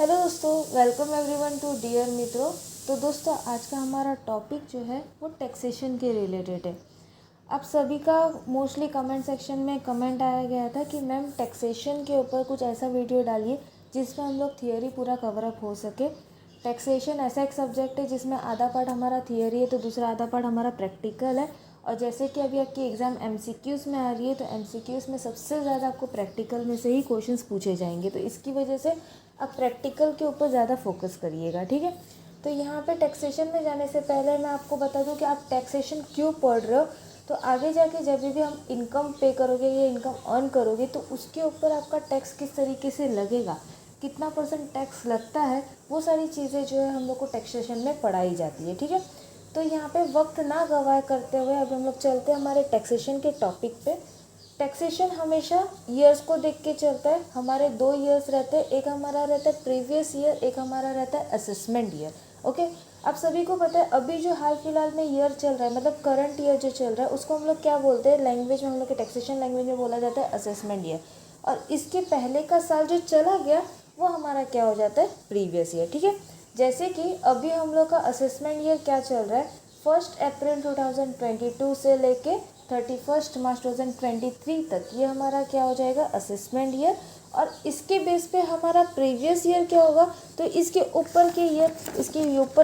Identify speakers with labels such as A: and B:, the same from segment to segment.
A: Hello दोस्तों, welcome everyone to dear मित्रों। तो दोस्तों, आज का हमारा टॉपिक जो है वो टैक्सेशन के रिलेटेड है। आप सभी का मोस्टली कमेंट सेक्शन में कमेंट आया गया था कि मैम टैक्सेशन के ऊपर कुछ ऐसा वीडियो डालिए जिसमें हम लोग थियोरी पूरा कवरअप हो सके। टैक्सेशन ऐसा एक सब्जेक्ट है जिसमें आधा पार्ट हमारा थियोरी है तो दूसरा आधा पार्ट हमारा प्रैक्टिकल है। और जैसे कि अभी आपकी एग्ज़ाम एमसीक्यूज़ में आ रही है तो एमसीक्यूज़ में सबसे ज़्यादा आपको प्रैक्टिकल में से ही क्वेश्चंस पूछे जाएंगे, तो इसकी वजह से आप प्रैक्टिकल के ऊपर ज़्यादा फोकस करिएगा, ठीक है। तो यहाँ पे टैक्सेशन में जाने से पहले मैं आपको बता दूँ कि आप टैक्सेशन क्यों पढ़ रहे हो। तो आगे जाके जब भी हम इनकम पे करोगे या इनकम अर्न करोगे तो उसके ऊपर आपका टैक्स किस तरीके से लगेगा, कितना % टैक्स लगता है, वो सारी चीज़ें जो है हम लोग को टैक्सेशन में पढ़ाई जाती है, ठीक है। तो यहाँ पे वक्त ना गवाए करते हुए अब हम लोग चलते हैं हमारे टैक्सेशन के टॉपिक पे। टैक्सेशन हमेशा ईयर्स को देख के चलता है। हमारे 2 ईयर्स रहते हैं, एक हमारा रहता है प्रीवियस ईयर, एक हमारा रहता है असेसमेंट ईयर। ओके, आप सभी को पता है अभी जो हाल फिलहाल में ईयर चल रहा है, मतलब करंट ईयर जो चल रहा है, उसको हम लोग क्या बोलते हैं, लैंग्वेज में हम लोग के टैक्सेशन लैंग्वेज में बोला जाता है असेसमेंट ईयर। और इसके पहले का साल जो चला गया वो हमारा क्या हो जाता है, प्रीवियस ईयर, ठीक है। जैसे कि अभी हम लोग का असेसमेंट ईयर क्या चल रहा है, 1 अप्रैल 2022 से लेके 31 मार्च 2023 तक, ये हमारा क्या हो जाएगा, असेसमेंट ईयर। और इसके बेस पे हमारा प्रीवियस ईयर क्या होगा, तो इसके ऊपर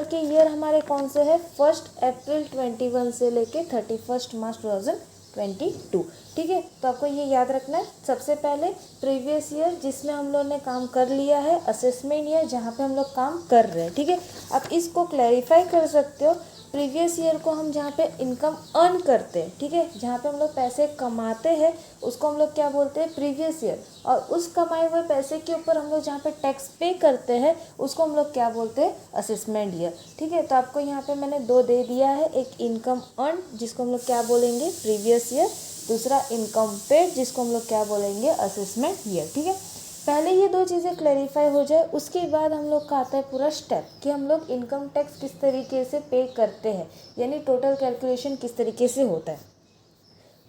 A: के ईयर हमारे कौन से हैं, 1 अप्रैल 21 से लेके 31 मार्च 2022, ठीक है। तो आपको ये याद रखना है। सबसे पहले प्रीवियस ईयर जिसमें हम लोग ने काम कर लिया है, असेसमेंट ईयर जहाँ पे हम लोग काम कर रहे हैं, ठीक है। आप इसको क्लैरिफाई कर सकते हो। प्रीवियस ईयर को हम जहाँ पे इनकम अर्न करते हैं, ठीक है, जहाँ पे हम लोग पैसे कमाते हैं, उसको हम लोग क्या बोलते हैं, प्रीवियस ईयर। और उस कमाए हुए पैसे के ऊपर हम लोग जहाँ पे टैक्स पे करते हैं उसको हम लोग क्या बोलते हैं, असेसमेंट ईयर, ठीक है। तो आपको यहाँ पे मैंने 2 दे दिया है, एक इनकम अर्न जिसको हम लोग क्या बोलेंगे, प्रीवियस ईयर, दूसरा इनकम पेड जिसको हम लोग क्या बोलेंगे, असेसमेंट ईयर, ठीक है। पहले ये 2 चीज़ें क्लैरिफाई हो जाए, उसके बाद हम लोग का आता है पूरा स्टेप कि हम लोग इनकम टैक्स किस तरीके से पे करते हैं, यानी टोटल कैलकुलेशन किस तरीके से होता है।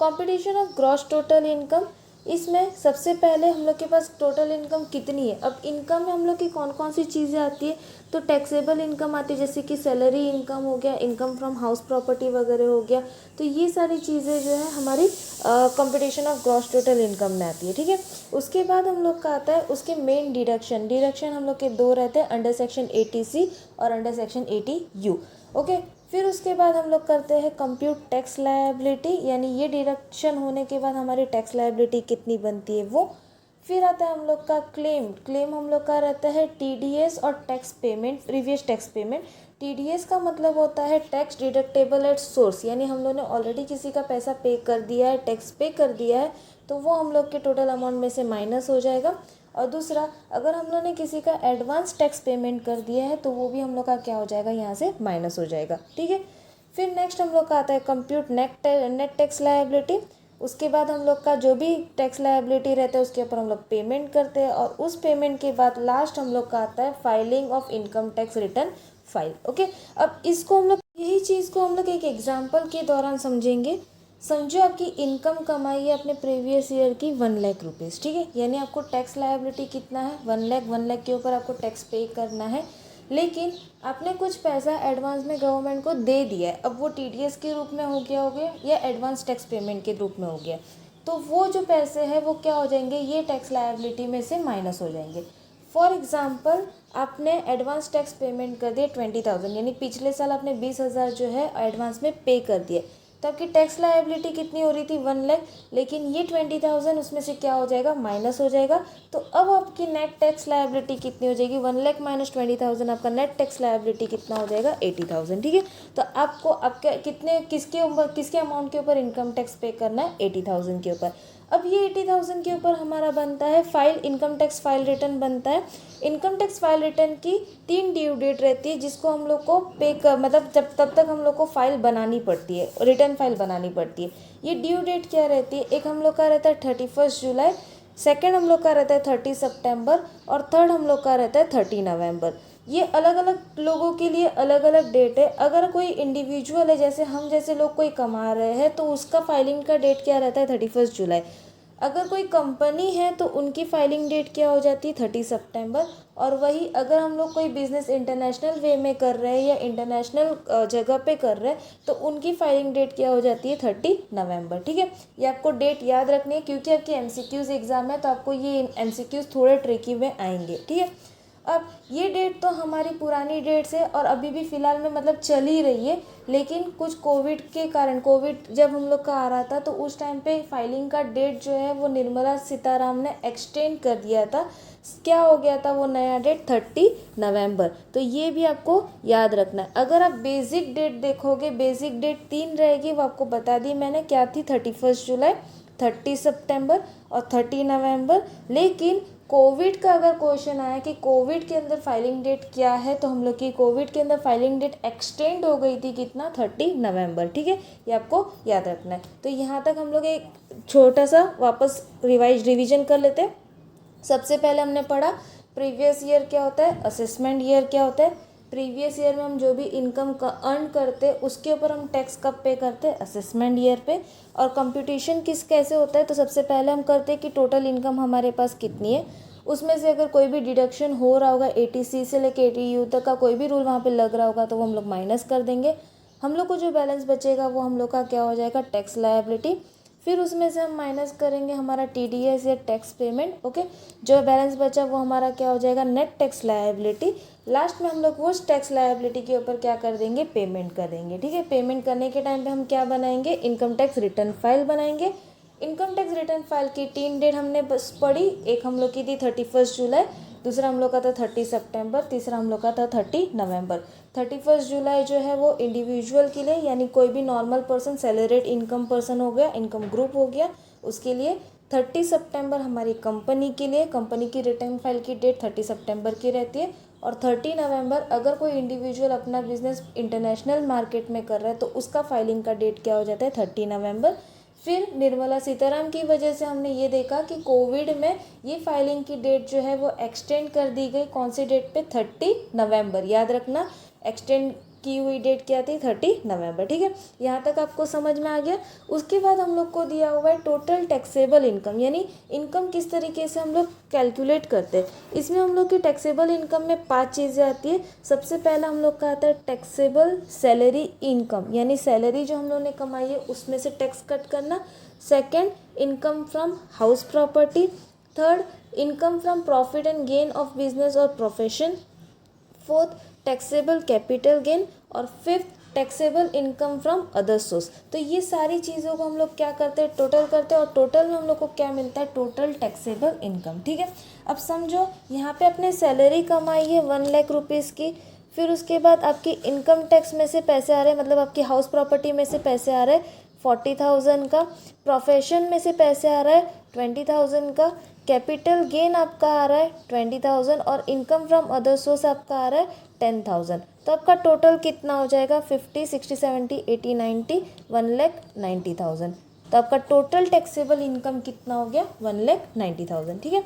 A: Computation of gross total income, इसमें सबसे पहले हम लोग के पास टोटल इनकम कितनी है। अब इनकम में हम लोग की कौन कौन सी चीज़ें आती है, तो टैक्सेबल इनकम आती है, जैसे कि सैलरी इनकम हो गया, इनकम फ्रॉम हाउस प्रॉपर्टी वगैरह हो गया। तो ये सारी चीज़ें जो है हमारी computation of gross total income में आती है, ठीक है। उसके बाद हम लोग का आता है उसके मेन डिडक्शन हम लोग के 2 रहते हैं, अंडर सेक्शन 80C और अंडर सेक्शन 80U। ओके, फिर उसके बाद हम लोग करते हैं कंप्यूट टैक्स लायबिलिटी, यानी ये डिडक्शन होने के बाद हमारी टैक्स लायबिलिटी कितनी बनती है वो। फिर आता है हम लोग का क्लेम हम लोग का रहता है टीडीएस और tax payment, previous tax payment. TDS का मतलब होता है टैक्स डिडक्टेबल एट सोर्स, यानी हम लोग ने ऑलरेडी किसी का पैसा पे कर दिया है, टैक्स पे कर दिया है, तो वो हम लोग के टोटल अमाउंट में से माइनस हो जाएगा। और दूसरा, अगर हम लोग ने किसी का एडवांस टैक्स पेमेंट कर दिया है तो वो भी हम लोग का क्या हो जाएगा, यहाँ से माइनस हो जाएगा, ठीक है। फिर नेक्स्ट हम लोग का आता है कंप्यूट नेट टैक्स लायबिलिटी। उसके बाद हम लोग का जो भी टैक्स लायबिलिटी रहता है उसके ऊपर हम लोग पेमेंट करते हैं, और उस पेमेंट के बाद लास्ट हम लोग का आता है filing of income tax return file. Okay, अब इसको हम लोग, यही चीज़ को हम लोग एक एग्जाम्पल के दौरान समझेंगे। समझो आपकी इनकम कमाई है अपने प्रीवियस ईयर की 1,00,000 रुपीज़, ठीक है, यानी आपको टैक्स लायबिलिटी कितना है, 1,00,000 के ऊपर आपको टैक्स पे करना है। लेकिन आपने कुछ पैसा एडवांस में गवर्नमेंट को दे दिया है, अब वो टीडीएस के रूप में हो गया या एडवांस टैक्स पेमेंट के रूप में हो गया, तो वो जो पैसे हैं वो क्या हो जाएंगे, ये टैक्स लायबिलिटी में से माइनस हो जाएंगे। फॉर एग्जाम्पल, आपने एडवांस टैक्स पेमेंट कर दिया 20,000, यानी पिछले साल आपने 20,000 जो है एडवांस में पे कर दिए, तो आपकी टैक्स लायबिलिटी कितनी हो रही थी, 1,00,000, लेकिन ये 20,000 उसमें से क्या हो जाएगा, माइनस हो जाएगा। तो अब आपकी नेट टैक्स लायबिलिटी कितनी हो जाएगी, 1,00,000 माइनस 20,000, आपका नेट टैक्स लायबिलिटी कितना हो जाएगा, 80,000, ठीक है। तो आपको आपके किसके अमाउंट के ऊपर इनकम टैक्स पे करना है, 80,000 के ऊपर। अब ये 80,000 के ऊपर हमारा बनता है file, income tax file return बनता है। इनकम टैक्स फाइल रिटर्न की 3 ड्यू डेट रहती है जिसको हम लोग को मतलब जब तब तक हम लोग को फाइल बनानी पड़ती है, रिटर्न फाइल बनानी पड़ती है। ये ड्यू डेट क्या रहती है, एक हम लोग का रहता है 31 जुलाई, सेकेंड हम लोग का रहता है 30 सितंबर और थर्ड हम लोग का रहता है 30 नवंबर। ये अलग अलग लोगों के लिए अलग अलग डेट है। अगर कोई इंडिविजुअल है, जैसे हम जैसे लोग कोई कमा रहे हैं, तो उसका फाइलिंग का डेट क्या रहता है, 31 जुलाई। अगर कोई कंपनी है तो उनकी फाइलिंग डेट क्या हो जाती है 30 सितंबर। और वही अगर हम लोग कोई बिज़नेस इंटरनेशनल वे में कर रहे हैं या इंटरनेशनल जगह पे कर रहे हैं तो उनकी फाइलिंग डेट क्या हो जाती है 30 नवंबर। ठीक है, ये आपको डेट याद रखनी है क्योंकि आपकी एमसीक्यूज़ एग्ज़ाम है तो आपको ये एमसीक्यूज़ थोड़े ट्रिकी में आएंगे। ठीक है, अब ये डेट तो हमारी पुरानी डेट्स है और अभी भी फ़िलहाल में मतलब चल ही रही है, लेकिन कुछ कोविड के कारण, कोविड जब हम लोग का आ रहा था तो उस टाइम पे फाइलिंग का डेट जो है वो निर्मला सीतारामन ने एक्सटेंड कर दिया था। क्या हो गया था वो नया डेट 30 नवंबर। तो ये भी आपको याद रखना है। अगर आप बेसिक डेट देखोगे, बेसिक डेट 3 रहेगी, वो आपको बता दी मैंने क्या थी, 31 जुलाई, 30 सितंबर और 30 नवंबर। लेकिन कोविड का अगर क्वेश्चन आया कि कोविड के अंदर फाइलिंग डेट क्या है, तो हम लोग की कोविड के अंदर फाइलिंग डेट एक्सटेंड हो गई थी कितना, 30 नवंबर। ठीक है, ये आपको याद रखना है। तो यहाँ तक हम लोग एक छोटा सा वापस रिवीजन कर लेते हैं। सबसे पहले हमने पढ़ा प्रीवियस ईयर क्या होता है, असेसमेंट ईयर क्या होता है। प्रीवियस ईयर में हम जो भी इनकम का अर्न करते हैं उसके ऊपर हम टैक्स कब पे करते हैं, असेसमेंट ईयर पे। और कंप्यूटेशन कैसे होता है, तो सबसे पहले हम करते हैं कि टोटल इनकम हमारे पास कितनी है, उसमें से अगर कोई भी डिडक्शन हो रहा होगा 80C से लेकर 80U तक का कोई भी रूल वहाँ पे लग रहा होगा तो वो हम लोग माइनस कर देंगे। हम लोग को जो बैलेंस बचेगा वो हम लोग का क्या हो जाएगा, टैक्स लायबिलिटी। फिर उसमें से हम माइनस करेंगे हमारा TDS या टैक्स पेमेंट। ओके, जो बैलेंस बचा वो हमारा क्या हो जाएगा, नेट टैक्स लायबिलिटी। लास्ट में हम लोग वो टैक्स लायबिलिटी के ऊपर क्या कर देंगे, पेमेंट कर देंगे। ठीक है, पेमेंट करने के टाइम पे हम क्या बनाएंगे, इनकम टैक्स रिटर्न फाइल बनाएंगे। इनकम टैक्स रिटर्न फाइल की 3 डेट हमने बस पढ़ी, एक हम लोग की थी 31 जुलाई, दूसरा हम लोग का था 30 सितंबर, तीसरा हम लोग का था 30 नवंबर। 31 जुलाई जो है वो इंडिविजुअल के लिए, यानी कोई भी normal person, salaried income person हो गया, इनकम ग्रुप हो गया, उसके लिए। 30 सितंबर हमारी कंपनी के लिए, कंपनी की रिटर्न फाइल की डेट 30 सितंबर की रहती है। और 30 नवंबर अगर कोई इंडिविजुअल अपना बिजनेस इंटरनेशनल मार्केट में कर रहा है तो उसका फाइलिंग का डेट क्या हो जाता है, 30 नवंबर। फिर निर्मला सीतारामन की वजह से हमने ये देखा कि कोविड में ये फाइलिंग की डेट जो है वो एक्सटेंड कर दी गई, कौन सी डेट पे, 30 नवंबर। याद रखना, एक्सटेंड की हुई डेट क्या थी, 30 नवंबर। ठीक है, यहाँ तक आपको समझ में आ गया। उसके बाद हम लोग को दिया हुआ है टोटल टैक्सेबल इनकम, यानी इनकम किस तरीके से हम लोग कैलकुलेट करते हैं। इसमें हम लोग की टैक्सेबल इनकम में 5 चीज़ें आती है। सबसे पहला हम लोग का आता है टैक्सेबल सैलरी इनकम, यानी सैलरी जो हम लोग ने कमाई है उसमें से टैक्स कट करना। Second, income from house property. Third, income from profit and gain of business और profession. Fourth, taxable capital gain. और fifth, taxable income from other source. तो ये सारी चीज़ों को हम लोग क्या करते हैं, टोटल करते हैं, और टोटल में हम लोग को क्या मिलता है, टोटल टैक्सेबल इनकम। ठीक है, अब समझो यहाँ पे अपने सैलरी कमाई है 1 लाख रुपीज़ की, फिर उसके बाद आपकी इनकम टैक्स में से पैसे आ रहे हैं, मतलब आपकी हाउस प्रॉपर्टी में से पैसे आ रहे हैं 40,000 का, प्रोफेशन में से पैसे आ रहा है 20,000 का, कैपिटल गेन आपका आ रहा है 20,000 और इनकम फ्रॉम अदर सोर्स आपका आ रहा है 10,000। तो आपका टोटल कितना हो जाएगा, 50, 60, 70, 80, 90, 1,90,000। तो आपका टोटल टैक्सेबल इनकम कितना हो गया, 1,90,000। ठीक है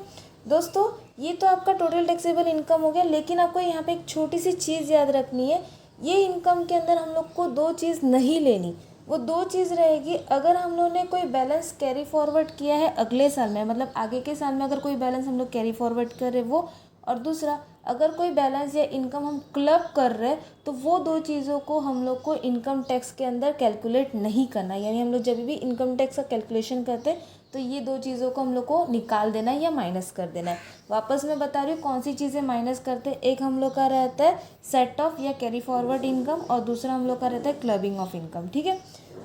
A: दोस्तों, ये तो आपका टोटल टैक्सेबल इनकम हो गया। लेकिन आपको यहाँ पे एक छोटी सी चीज़ याद रखनी है, ये इनकम के अंदर हम लोग को 2 चीज़ नहीं लेनी। वो 2 चीज़ रहेगी, अगर हम लोग ने कोई बैलेंस कैरी फॉरवर्ड किया है अगले साल में, मतलब आगे के साल में अगर कोई बैलेंस हम लोग कैरी फॉरवर्ड कर रहे वो, और दूसरा अगर कोई बैलेंस या इनकम हम क्लब कर रहे हैं तो वो 2 चीज़ों को हम लोग को इनकम टैक्स के अंदर कैलकुलेट नहीं करना। यानी हम लोग जब भी इनकम टैक्स का कैलकुलेशन करते हैं तो ये 2 चीज़ों को हम लोग को निकाल देना है या माइनस कर देना है। वापस मैं बता रही हूँ कौन सी चीज़ें माइनस करते हैं। एक हम लोग का रहता है सेट ऑफ या कैरी फॉरवर्ड इनकम, और दूसरा हम लोग का रहता है क्लबिंग ऑफ इनकम। ठीक है,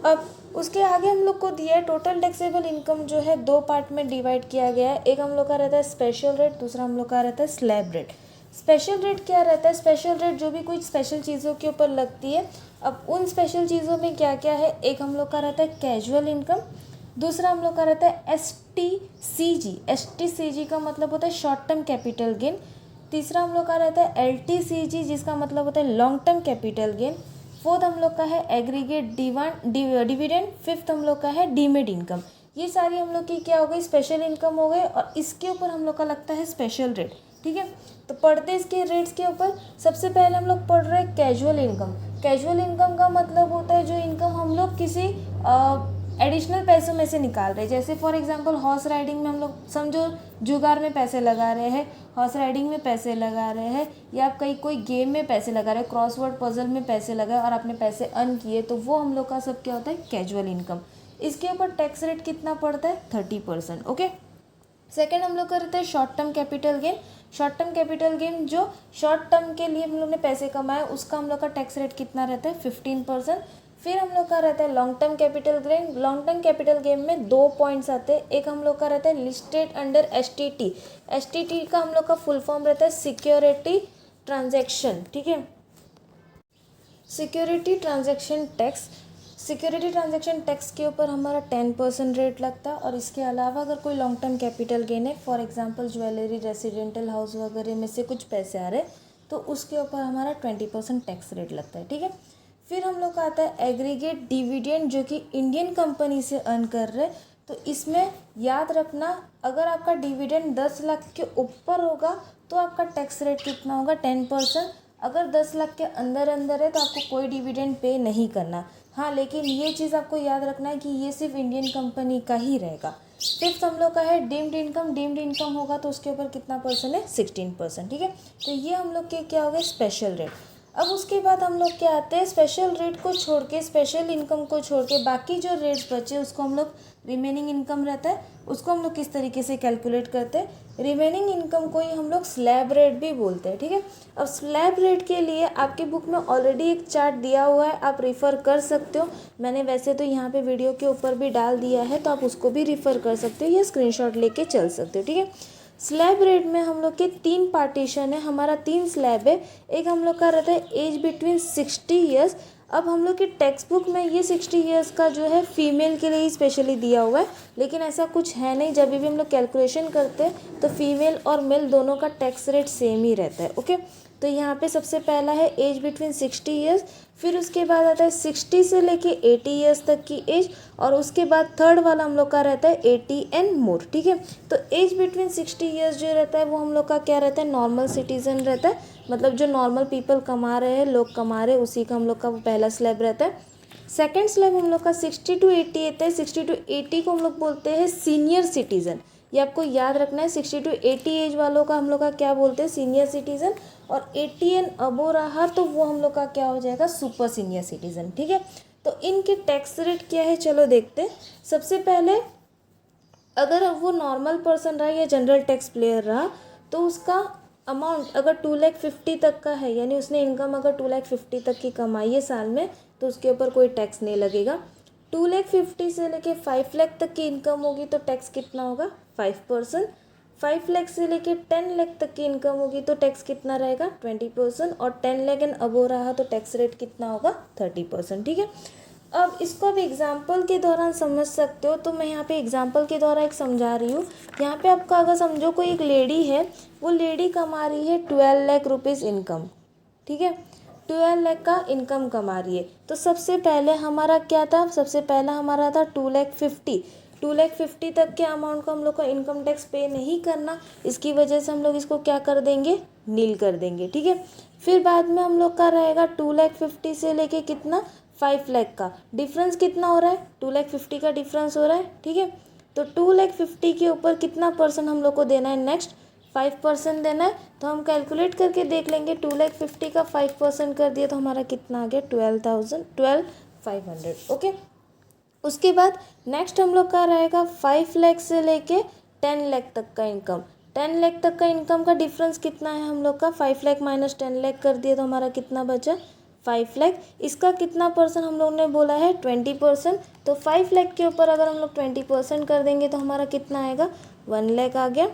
A: अब उसके आगे हम लोग को दिया है टोटल टैक्सेबल इनकम जो है 2 पार्ट में डिवाइड किया गया है। एक हम लोग का रहता है स्पेशल रेट, दूसरा हम लोग का रहता है स्लैब रेट। स्पेशल रेट क्या रहता है, स्पेशल रेट जो भी कोई स्पेशल चीज़ों के ऊपर लगती है। अब उन स्पेशल चीज़ों में क्या क्या है, एक हम लोग का रहता है कैजुअल इनकम, दूसरा हम लोग का रहता है STCG। STCG का मतलब होता है शॉर्ट टर्म कैपिटल गेन। तीसरा हम लोग का रहता है LTCG जिसका मतलब होता है long term capital gain. Fourth हम लोग का है एग्रीगेट डिविडेंड। फिफ्थ हम लोग का है डीमेड इनकम। ये सारी हम लोग की क्या हो गई, स्पेशल इनकम हो गई, और इसके ऊपर हम लोग का लगता है स्पेशल रेट। ठीक है, तो पढ़ते इसके रेट्स के ऊपर। सबसे पहले हम लोग पढ़ रहे हैं कैजुअल इनकम। कैजुअल इनकम का मतलब होता है जो इनकम हम लोग किसी एडिशनल पैसों में से निकाल रहे हैं। जैसे फॉर एग्जांपल हॉर्स राइडिंग में हम लोग समझो जुगार में पैसे लगा रहे हैं, हॉर्स राइडिंग में पैसे लगा रहे हैं, या आप कहीं कोई गेम में पैसे लगा रहे हैं, क्रॉसवर्ड पजल में पैसे लगाए और आपने पैसे अर्न किए, तो वो हम लोग का सब क्या होता है, कैजुअल इनकम। इसके ऊपर टैक्स रेट कितना पड़ता है, 30%। ओके। सेकेंड हम लोग करते हैं short term capital gain. Short term capital gain जो शॉर्ट टर्म के लिए हम लोग ने पैसे कमाए, उसका हम लोग का टैक्स रेट कितना रहता है, 15%। फिर हम लोग का रहता है long term capital gain. Long term capital gain में 2 पॉइंट्स आते हैं। एक हम लोग का रहता है लिस्टेड अंडर एसटीटी। एसटीटी का हम लोग का फुल फॉर्म रहता है सिक्योरिटी ट्रांजैक्शन, ठीक है, security transaction tax. Security transaction tax के ऊपर हमारा 10% रेट लगता है। और इसके अलावा अगर कोई लॉन्ग टर्म कैपिटल गेन है, for example jewellery, residential house वगैरह में से कुछ पैसे आ रहे हैं, तो उसके ऊपर हमारा 20% टैक्स रेट लगता है, ठीक है। फिर हम लोग का आता है एग्रीगेट डिविडेंड, जो कि इंडियन कंपनी से अर्न कर रहे हैं। तो इसमें याद रखना, अगर आपका डिविडेंड 10 लाख के ऊपर होगा तो आपका टैक्स रेट कितना होगा, 10%। अगर 10 लाख के अंदर अंदर है तो आपको कोई डिविडेंड पे नहीं करना। हाँ, लेकिन ये चीज़ आपको याद रखना है कि ये सिर्फ इंडियन कंपनी का ही रहेगा। फिफ्थ हम लोग का है डीम्ड इनकम। डीम्ड इनकम होगा तो उसके ऊपर कितना परसेंट है, 16%, ठीक है। तो ये हम लोग के क्या हो गए, स्पेशल रेट। अब उसके बाद हम लोग क्या आते हैं, स्पेशल रेट को छोड़ के, स्पेशल इनकम को छोड़ के बाकी जो रेट्स बचे उसको हम लोग रिमेनिंग इनकम रहता है, उसको हम लोग किस तरीके से कैलकुलेट करते हैं। रिमेनिंग इनकम को ही हम लोग स्लैब रेट भी बोलते हैं, ठीक है। अब स्लैब रेट के लिए आपके बुक में ऑलरेडी एक चार्ट दिया हुआ है, आप रिफ़र कर सकते हो। मैंने वैसे तो यहाँ पे वीडियो के ऊपर भी डाल दिया है, तो आप उसको भी रिफ़र कर सकते हो या स्क्रीनशॉट लेके चल सकते हो, ठीक है। स्लैब रेट में हम लोग के 3 पार्टीशन है, हमारा 3 स्लैब है। एक हम लोग का रहता है एज बिटवीन 60 ईयर्स। अब हम लोग की टेक्स्ट बुक में ये 60 ईयर्स का जो है फीमेल के लिए ही स्पेशली दिया हुआ है, लेकिन ऐसा कुछ है नहीं। जब भी हम लोग कैलकुलेशन करते हैं तो फीमेल और मेल दोनों का टैक्स रेट सेम ही रहता है, ओके। तो यहाँ पे सबसे पहला है एज बिटवीन 60 ईयर्स, फिर उसके बाद आता है 60 से लेके 80 ईयर्स तक की एज, और उसके बाद थर्ड वाला हम लोग का रहता है 80 एंड मोर, ठीक है। तो एज बिटवीन 60 ईयर्स जो रहता है वो हम लोग का क्या रहता है, नॉर्मल सिटीजन रहता है, मतलब जो नॉर्मल पीपल कमा रहे हैं, लोग कमा रहे हैं, उसी का हम लोग का पहला स्लैब रहता है। सेकेंड स्लैब हम लोग का 60 to 80 आता है। 60 to 80 को हम लोग बोलते हैं सीनियर सिटीज़न। ये आपको याद रखना है, 60 to 80 एज वालों का हम लोग का क्या बोलते हैं, सीनियर सिटीज़न। और 80 एंड अबो रहा तो वो हम लोग का क्या हो जाएगा, सुपर सीनियर सिटीज़न, ठीक है। तो इनके टैक्स रेट क्या है, चलो देखते हैं। सबसे पहले अगर वो नॉर्मल पर्सन रहा या जनरल टैक्स प्लेयर रहा, तो उसका अमाउंट अगर 2,50,000 तक का है, यानी उसने इनकम अगर 2,50,000 तक की कमाई है साल में, तो उसके ऊपर कोई टैक्स नहीं लगेगा। 2,50,000 से लेके 5 लाख तक की इनकम होगी तो टैक्स कितना होगा, 5%। 5 लाख से लेके 10 लाख तक की इनकम होगी तो टैक्स कितना रहेगा, 20%। और 10 लाख एंड अबो रहा तो टैक्स रेट कितना होगा, 30%, ठीक है। अब इसको आप एग्जाम्पल के दौरान समझ सकते हो, तो मैं यहाँ पे एग्जाम्पल के द्वारा एक समझा रही हूँ। यहाँ पे आपका अगर समझो कोई एक लेडी है, वो लेडी कमा रही है 12 लाख रुपीज़ इनकम, ठीक है, 12 लाख का इनकम कमा रही है। तो सबसे पहले हमारा क्या था, सबसे पहला हमारा था 2,50,000 तक के अमाउंट को हम लोग को इनकम टैक्स पे नहीं करना, इसकी वजह से हम लोग इसको क्या कर देंगे, नील कर देंगे, ठीक है। फिर बाद में हम लोग का रहेगा 2,50,000 से लेके कितना, 5 लाख का डिफरेंस कितना हो रहा है, 2,50,000 का डिफरेंस हो रहा है, ठीक है। तो 2,50,000 के ऊपर कितना परसेंट हम लोग को देना है, नेक्स्ट 5% देना है। तो हम कैलकुलेट करके देख लेंगे, 2,50,000 का 5% कर दिया तो हमारा कितना आ गया, 12,500, ओके। उसके बाद नेक्स्ट हम लोग का रहेगा 5 लाख से लेके 10 लाख तक का इनकम। 10 लाख तक का इनकम का डिफरेंस कितना है हम लोग का, 5 लाख माइनस 10 लाख कर दिया तो हमारा कितना बचा, 5 लाख। इसका कितना परसेंट हम लोग ने बोला है, 20%। तो 5 लाख के ऊपर अगर हम लोग 20% कर देंगे तो हमारा कितना आएगा, 1 लाख आ गया,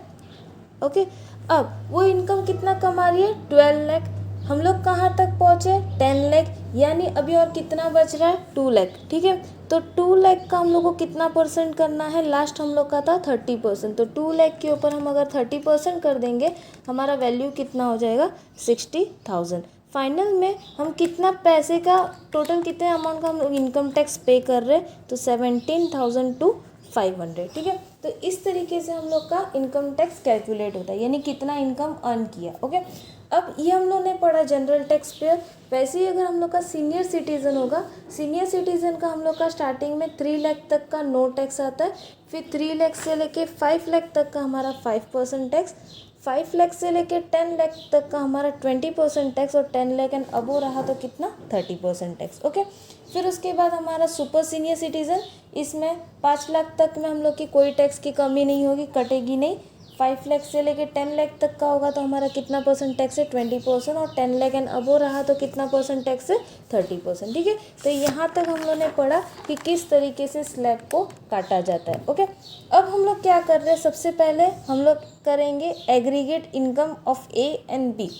A: ओके। अब वो इनकम कितना कमा रही है, 12 लाख। हम लोग कहाँ तक पहुँचे, 10 लाख, यानी अभी और कितना बच रहा है, 2 लाख, ठीक है। तो 2 लाख का हम लोग को कितना परसेंट करना है, लास्ट हम लोग का था 30%। तो 2 लाख के ऊपर हम अगर 30% कर देंगे, हमारा वैल्यू कितना हो जाएगा, 60,000। फाइनल में हम कितना पैसे का, टोटल कितने अमाउंट का हम लोग इनकम टैक्स पे कर रहे हैं, तो 17,500, ठीक है। तो इस तरीके से हम लोग का इनकम टैक्स कैलकुलेट होता है, यानी कितना इनकम अर्न किया, ओके। अब ये हम लोग ने पढ़ा जनरल टैक्स पेयर। वैसे ही अगर हम लोग का सीनियर सिटीज़न होगा, सीनियर सिटीज़न का हम लोग का स्टार्टिंग में 3 लाख तक का नो टैक्स आता है, फिर 3 लाख से लेके 5 लाख तक का हमारा 5% टैक्स, 5 लाख से लेके 10 लाख तक का हमारा 20% टैक्स, और 10 लाख एंड अबो रहा तो कितना 30% टैक्स। ओके, फिर उसके बाद हमारा सुपर सीनियर सिटीज़न, इसमें 5 लाख तक में हम लोग की कोई टैक्स की कमी नहीं होगी, कटेगी नहीं। 5 लाख से लेके 10 लाख तक का होगा तो हमारा कितना परसेंट टैक्स है 20%, और 10 लाख एंड अबो रहा तो कितना परसेंट टैक्स है 30%। ठीक है, तो यहाँ तक हम लोग ने पढ़ा कि किस तरीके से स्लैब को काटा जाता है। ओके, अब हम लोग क्या कर रहे हैं, सबसे पहले हम लोग करेंगे aggregate income of A and B.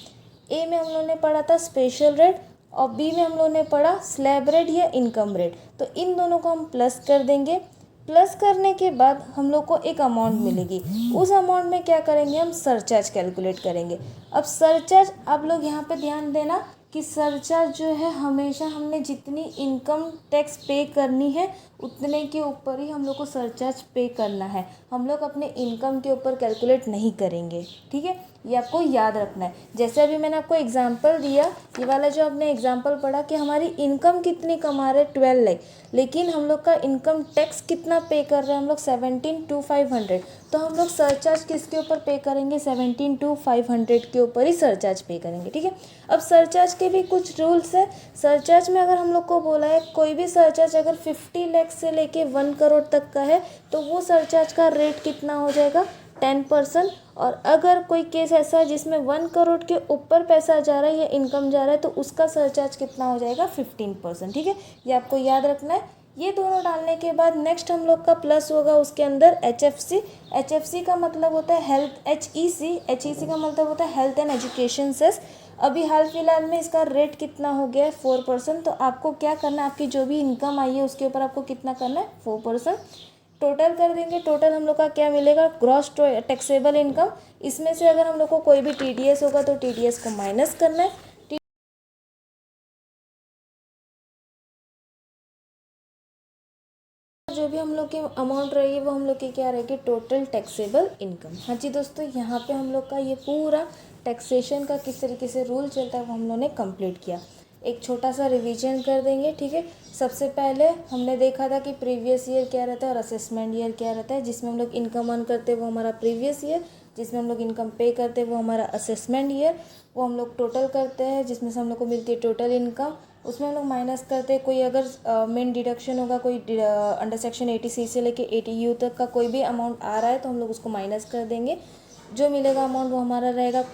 A: A में हम लोग ने पढ़ा था स्पेशल रेट, और बी में हम लोग ने पढ़ा स्लैब रेट या इनकम रेट। तो इन दोनों को हम प्लस कर देंगे। प्लस करने के बाद हम लोग को एक अमाउंट मिलेगी, उस अमाउंट में क्या करेंगे, हम सरचार्ज कैलकुलेट करेंगे। अब सरचार्ज आप लोग यहाँ पे ध्यान देना कि सरचार्ज जो है हमेशा हमने जितनी इनकम टैक्स पे करनी है उतने के ऊपर ही हम लोग को सरचार्ज पे करना है। हम लोग अपने इनकम के ऊपर कैलकुलेट नहीं करेंगे। ठीक है, ये आपको याद रखना है। जैसे अभी मैंने आपको एग्जांपल दिया, ये वाला जो आपने एग्जांपल पढ़ा कि हमारी इनकम कितनी कमा रहे 12 लाख, लेकिन हम लोग का इनकम टैक्स कितना पे कर रहे हैं हम लोग 17,500, तो हम लोग सरचार्ज किसके ऊपर पे करेंगे 17,500 के ऊपर ही सरचार्ज पे करेंगे। ठीक है, अब सरचार्ज के भी कुछ रूल्स है। सरचार्ज में अगर हम लोग को बोला है कोई भी सरचार्ज अगर 50 लाख से लेके 1 करोड़ तक का है तो वो सरचार्ज का रेट कितना हो जाएगा 10%। और अगर कोई केस ऐसा है जिसमें 1 करोड़ के ऊपर पैसा जा रहा है या इनकम जा रहा है तो उसका सरचार्ज कितना हो जाएगा 15%। ठीक है, ये आपको याद रखना है। ये दोनों डालने के बाद नेक्स्ट हम लोग का प्लस होगा उसके अंदर HFC। HFC का मतलब होता है हेल्थ, HEC का मतलब होता है हेल्थ एंड एजुकेशन सेस। अभी हाल फिलहाल में इसका रेट कितना हो गया है 4%। तो आपको क्या करना है, आपकी जो भी इनकम आई है उसके ऊपर आपको कितना करना है 4%। टोटल कर देंगे, टोटल हम लोग का क्या मिलेगा ग्रॉस टैक्सेबल इनकम। इसमें से अगर हम लोग को कोई भी TDS होगा तो TDS को माइनस करना है। जो भी हम लोग की अमाउंट रहेगी वो हम लोग की क्या रहेगी टोटल टैक्सेबल इनकम। हाँ जी दोस्तों, यहाँ पे हम लोग का ये पूरा टैक्सेशन का किस तरीके से रूल चलता है वो हम लोग ने कंप्लीट किया। एक छोटा सा रिवीजन कर देंगे। ठीक है, सबसे पहले हमने देखा था कि प्रीवियस ईयर क्या रहता है और असेसमेंट ईयर क्या रहता है। जिसमें हम लोग इनकम अर्न करते हैं वो हमारा प्रीवियस ईयर, जिसमें हम लोग इनकम पे करते हैं वो हमारा असेसमेंट ईयर। वो हम लोग टोटल करते हैं जिसमें से हम लोग को मिलती है टोटल इनकम। उसमें हम लोग माइनस करते हैं कोई अगर मेन डिडक्शन होगा, कोई अंडर सेक्शन 80C से लेके 80U तक का कोई भी अमाउंट आ रहा है तो हम लोग उसको माइनस कर देंगे। जो मिलेगा अमाउंट वो हमारा रहेगा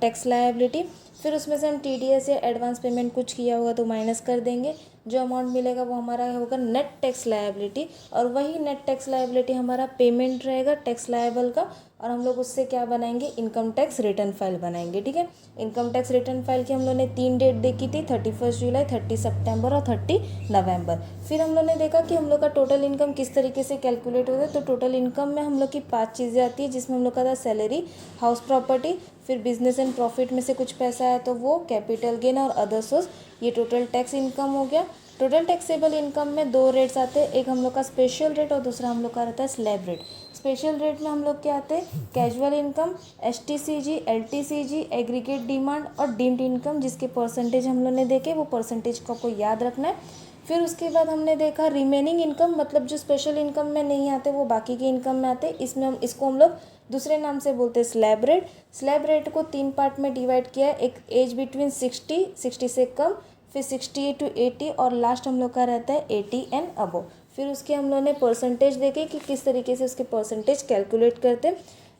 A: टैक्स लायबिलिटी। फिर उसमें से हम TDS या एडवांस पेमेंट कुछ किया होगा तो माइनस कर देंगे। जो अमाउंट मिलेगा वो हमारा होगा नेट टैक्स लायबिलिटी, और वही नेट टैक्स लायबिलिटी हमारा पेमेंट रहेगा टैक्स लायबल का, और हम लोग उससे क्या बनाएंगे इनकम टैक्स रिटर्न फाइल बनाएंगे। ठीक है, इनकम टैक्स रिटर्न फाइल की हम लोग ने 3 डेट देखी थी, 31 जुलाई, 30 सितंबर और 30 नवंबर। फिर हम लोग ने देखा कि हम लोग का टोटल इनकम किस तरीके से कैलकुलेट होता है। तो टोटल इनकम में हम लोग की 5 चीज़ें आती है, जिसमें हम लोग का था सैलरी, हाउस प्रॉपर्टी, फिर बिजनेस एंड प्रॉफिट में से कुछ पैसा है तो वो, कैपिटल गेन और अदर सोर्स। ये टोटल टैक्स इनकम हो गया। टोटल टैक्सेबल इनकम में 2 रेट्स आते हैं, एक हम लोग का स्पेशल रेट और दूसरा हम लोग का रहता है स्लैब रेट। स्पेशल रेट में हम लोग क्या आते हैं casual income, STCG, LTCG, aggregate demand और डीम्ड इनकम, जिसके परसेंटेज हम लोग ने देखे वो परसेंटेज को आपको याद रखना है। फिर उसके बाद हमने देखा रिमेनिंग इनकम, मतलब जो स्पेशल इनकम में नहीं आते वो बाकी की इनकम में आते। इसमें हम इसको हम लोग दूसरे नाम से बोलते हैं स्लैब रेट। स्लैब रेट को 3 पार्ट में डिवाइड किया है, एक एज बिटवीन 60 से कम, फिर 68 to 80, और लास्ट हम लोग का रहता है 80 एंड अबव। फिर उसके हम लोग ने परसेंटेज देखे कि किस तरीके से उसके परसेंटेज कैलकुलेट करते हैं।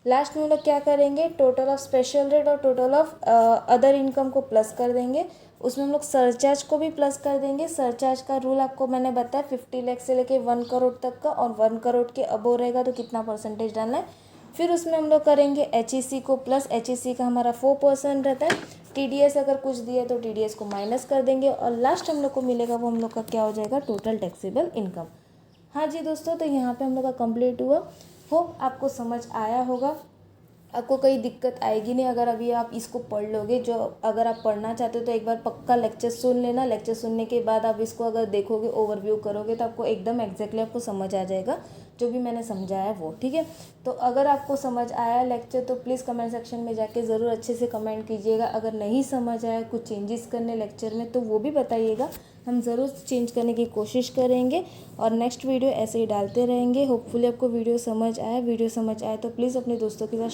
A: लास्ट में हम लोग क्या करेंगे टोटल ऑफ स्पेशल रेट और टोटल ऑफ अदर इनकम को प्लस कर देंगे। उसमें हम लोग सरचार्ज को भी प्लस कर देंगे। सरचार्ज का रूल आपको मैंने बताया 50 लाख से लेके 1 करोड़ तक का, और 1 करोड़ के अबव रहेगा तो कितना परसेंटेज डालना है। फिर उसमें हम लोग करेंगे HEC को प्लस, HEC का हमारा 4% रहता है। TDS अगर कुछ दिया तो TDS को माइनस कर देंगे, और लास्ट हम लोग को मिलेगा वो हम लोग का क्या हो जाएगा टोटल टैक्सेबल इनकम। हाँ जी दोस्तों, तो यहाँ पे हम लोग का कंप्लीट हुआ। होप आपको समझ आया होगा, आपको कोई दिक्कत आएगी नहीं अगर अभी आप इसको पढ़ लोगे। जो अगर आप पढ़ना चाहते हो तो एक बार पक्का लेक्चर सुन लेना। लेक्चर सुनने के बाद आप इसको अगर देखोगे, ओवरव्यू करोगे तो आपको एकदम एग्जैक्टली आपको समझ आ जाएगा। जो भी मैंने समझाया वो, ठीक है। तो अगर आपको समझ आया लेक्चर तो प्लीज़ कमेंट सेक्शन में जाके ज़रूर अच्छे से कमेंट कीजिएगा। अगर नहीं समझ आया, कुछ चेंजेस करने लेक्चर में, तो वो भी बताइएगा, हम ज़रूर चेंज करने की कोशिश करेंगे और नेक्स्ट वीडियो ऐसे ही डालते रहेंगे। होपफुली आपको वीडियो समझ आए तो प्लीज़ अपने दोस्तों के साथ